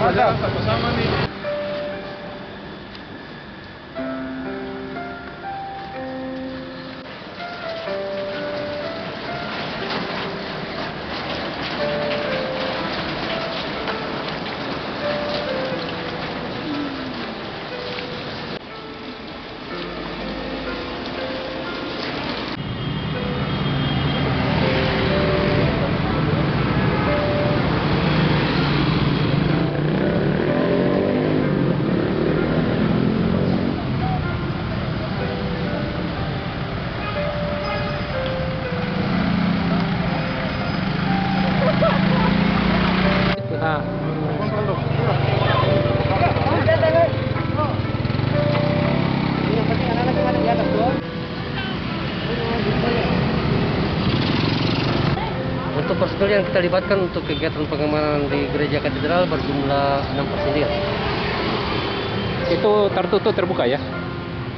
Ada sama-sama nih. Nah, untuk personil yang kita libatkan untuk kegiatan pengamanan di Gereja Katedral berjumlah 6 personil. Itu tertutup terbuka ya?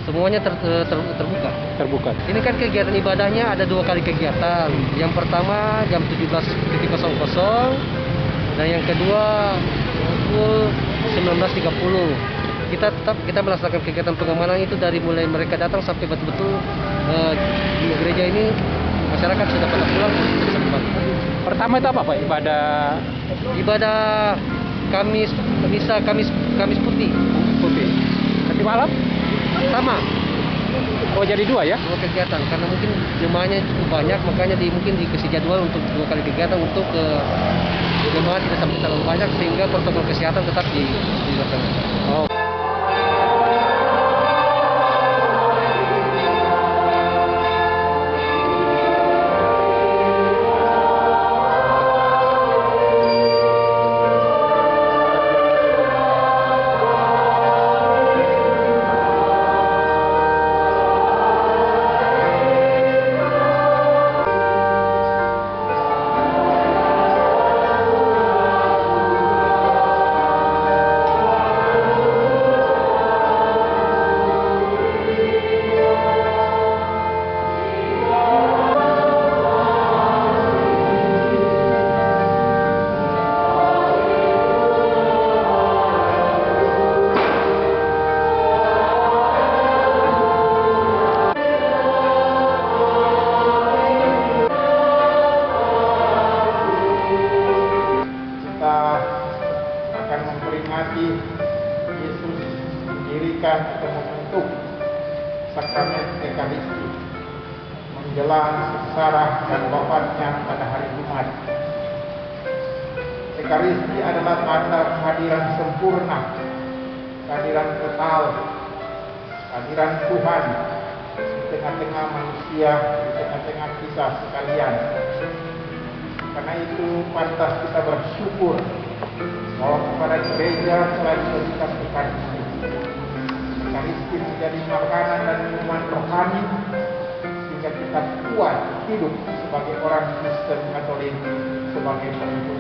Semuanya terbuka. Terbuka. Ini kan kegiatan ibadahnya ada 2 kali kegiatan. Yang pertama jam 17.00 dan yang kedua pukul 19.30. Kita melaksanakan kegiatan pengamanan itu dari mulai mereka datang sampai betul-betul di gereja ini masyarakat sudah pada pulang. Pertama itu apa Pak? Ibadah Kamis putih. Putih. Nanti malam? Sama. Oh jadi 2 ya? 2 kegiatan karena mungkin jemaahnya cukup banyak, makanya mungkin dikasih jadwal untuk 2 kali kegiatan untuk jemaah tidak sampai terlalu banyak sehingga protokol kesehatan tetap dilaksanakan. Oh. Akan memperingati Yesus mendirikan atau membentuk sakramen Ekaristi menjelang sengsara dan wafatnya pada hari Jumat. Ekaristi adalah tanda kehadiran sempurna, kehadiran total, kehadiran Tuhan di tengah-tengah manusia, di tengah-tengah kita sekalian. Karena itu pantas kita bersyukur bahwa kepada gereja selalu memberikan Ekaristi. Ekaristi menjadi makanan dan minuman rohani sehingga kita kuat hidup sebagai orang Kristen Katolik, sebagai pengikut